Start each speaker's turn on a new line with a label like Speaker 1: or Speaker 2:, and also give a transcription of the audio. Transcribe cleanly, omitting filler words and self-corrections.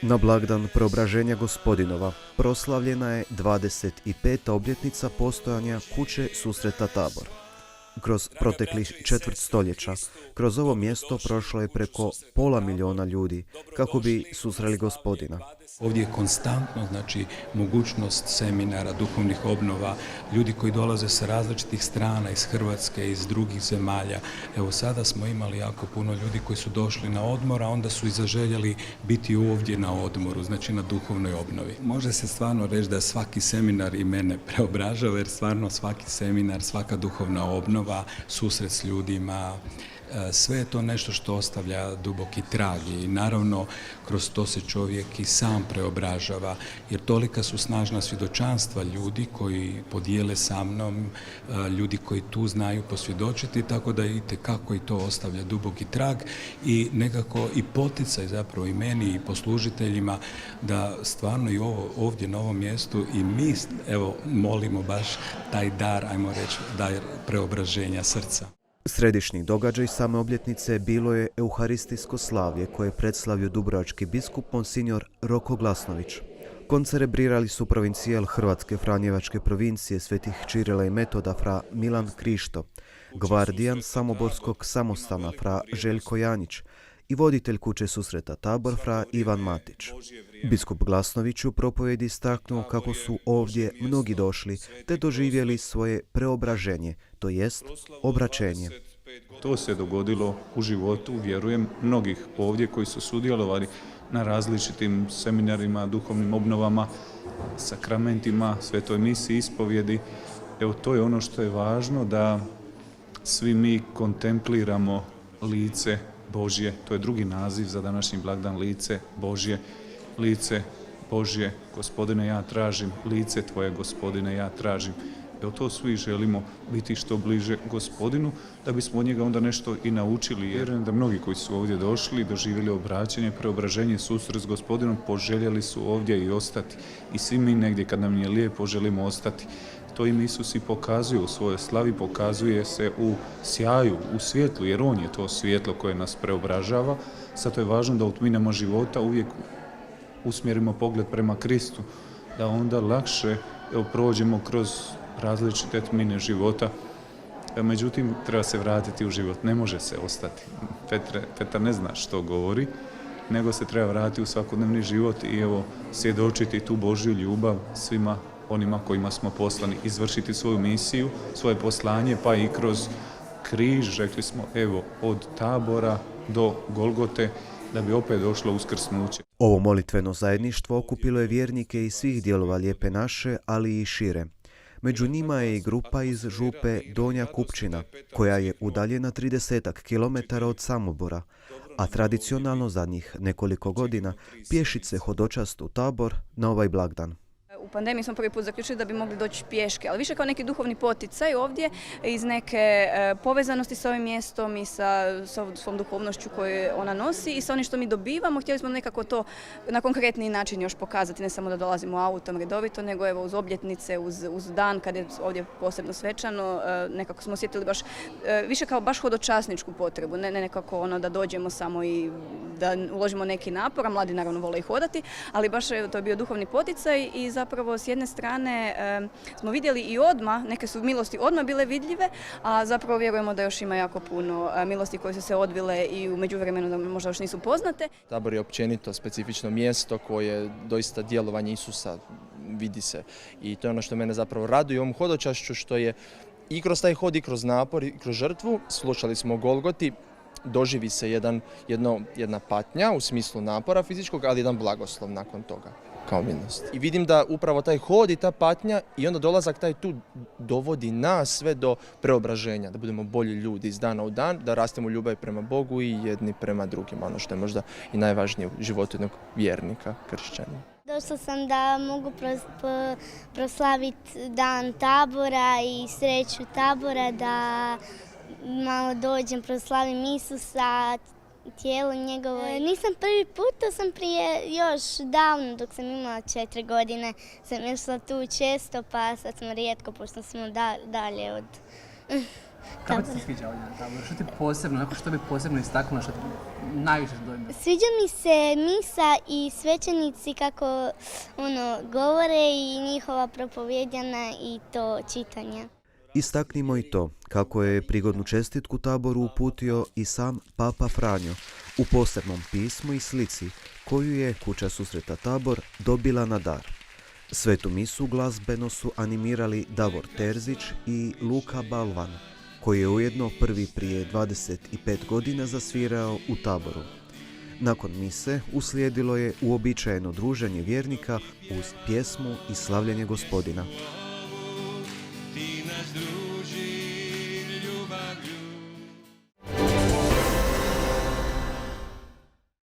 Speaker 1: Na blagdan Preobraženja Gospodinova proslavljena je 25. obljetnica postojanja kuće susreta Tabor. Kroz proteklih četvrt stoljeća, kroz ovo mjesto prošlo je preko 500.000 ljudi kako bi susreli Gospodina.
Speaker 2: Ovdje je konstantno, mogućnost seminara, duhovnih obnova, ljudi koji dolaze sa različitih strana, iz Hrvatske, iz drugih zemalja. Evo sada smo imali jako puno ljudi koji su došli na odmor, a onda su i zaželjeli biti ovdje na odmoru, na duhovnoj obnovi. Može se stvarno reći da svaki seminar i mene preobražava, jer stvarno svaki seminar, svaka duhovna obnova, susret s ljudima, sve je to nešto što ostavlja duboki trag i naravno kroz to se čovjek i sam preobražava, jer tolika su snažna svjedočanstva ljudi koji podijele sa mnom, ljudi koji tu znaju posvjedočiti, tako da itekako i to ostavlja duboki trag i nekako i poticaj zapravo i meni i poslužiteljima da stvarno i ovdje na ovom mjestu i mi molimo baš taj dar, ajmo reći, dar preobraženja srca.
Speaker 1: Središnji događaj same obljetnice bilo je euharistijsko slavlje koje je predslavio dubrovački biskup Monsignor Roko Glasnović. Koncelebrirali su provincijal Hrvatske Franjevačke provincije svetih Čirila i Metoda fra Milan Krišto, gvardijan samoborskog samostana fra Željko Janjić i voditelj kuće susreta Tabor fra Ivan Matić. Biskup Glasnović u propovjedi istaknuo kako su ovdje mnogi došli te doživjeli svoje preobraženje, to jest obraćenje.
Speaker 3: To se dogodilo u životu, vjerujem, mnogih ovdje koji su sudjelovali na različitim seminarima, duhovnim obnovama, sakramentima, svetoj misiji, ispovjedi. Evo, to je ono što je važno, da svi mi kontempliramo lice Božje, to je drugi naziv za današnji blagdan, lice Božje, lice Božje, Gospodine ja tražim, lice Tvoje Gospodine ja tražim. Evo to svi želimo biti što bliže Gospodinu, da bismo od njega onda nešto i naučili. Vjerujem da mnogi koji su ovdje došli, doživjeli obraćanje, preobraženje, susret s Gospodinom, poželjeli su ovdje i ostati. I svi mi negdje kad nam je lijepo želimo ostati. To im Isus i pokazuje u svojoj slavi, pokazuje se u sjaju, u svjetlu, jer On je to svjetlo koje nas preobražava. Zato je važno da u tminama života uvijek usmjerimo pogled prema Kristu, da onda lakše prođemo kroz različite tmine života. Međutim, treba se vratiti u život, ne može se ostati. Petar ne zna što govori, nego se treba vratiti u svakodnevni život i svjedočiti tu Božju ljubav svima onima kojima smo poslani, izvršiti svoju misiju, svoje poslanje, pa i kroz križ, rekli smo, od Tabora do Golgote, da bi opet došlo uskrsnuće.
Speaker 1: Ovo molitveno zajedništvo okupilo je vjernike iz svih dijelova Lijepe naše, ali i šire. Među njima je i grupa iz župe Donja Kupčina, koja je udaljena 30 km od Samobora, a tradicionalno zadnjih nekoliko godina pješice hodočastu Tabor na ovaj blagdan.
Speaker 4: U pandemiji smo prvi put zaključili da bi mogli doći pješke, ali više kao neki duhovni poticaj ovdje iz neke povezanosti sa ovim mjestom i sa svom duhovnošću koju ona nosi i sa onim što mi dobivamo. Htjeli smo nekako to na konkretniji način još pokazati, ne samo da dolazimo autom redovito, nego uz obljetnice, uz dan kad je ovdje posebno svečano. Nekako smo osjetili baš više kao baš hodočasničku potrebu, ne nekako da dođemo samo i da uložimo neki napor, a mladi naravno vole i hodati, ali baš to je bio duhovni poticaj i zapravo s jedne strane smo vidjeli i odmah, neke su milosti odmah bile vidljive, a zapravo vjerujemo da još ima jako puno milosti koje su se odvile i u međuvremenu da možda još nisu poznate.
Speaker 5: Tabor je općenito specifično mjesto koje doista djelovanje Isusa vidi se i to je ono što mene zapravo raduje ovom hodočašću, što je i kroz taj hod i kroz napor i kroz žrtvu, slušali smo o Golgoti, doživi se jedna patnja u smislu napora fizičkog, ali jedan blagoslov nakon toga kao milost. I vidim da upravo taj hod i ta patnja i onda dolazak taj tu dovodi nas sve do preobraženja, da budemo bolji ljudi iz dana u dan, da rastemo u ljubavi prema Bogu i jedni prema drugima, ono što je možda i najvažnije u životu jednog vjernika, kršćanina.
Speaker 6: Došla sam da mogu proslaviti dan Tabora i sreću Tabora, da malo dođem, proslavim Isusa, tijelo njegovo. Nisam prvi put, to sam prije još davno, dok sam imala 4 godine, sam išla tu često, pa sad smo rijetko, pošto smo dalje od
Speaker 7: Kako ti se sviđa ovdje na taboru? Što ti posebno, što bi posebno istaknula, što ti najviše dojme?
Speaker 6: Sviđa mi se misa i svećenici kako govore i njihova propovjedanja i to čitanje.
Speaker 1: Istaknimo i to kako je prigodnu čestitku taboru uputio i sam Papa Franjo u posebnom pismu i slici koju je Kuća susreta Tabor dobila na dar. Svetu misu glazbeno su animirali Davor Terzić i Luka Balvan, koji je ujedno prvi prije 25 godina zasvirao u Taboru. Nakon mise uslijedilo je uobičajeno druženje vjernika uz pjesmu i slavljenje Gospodina.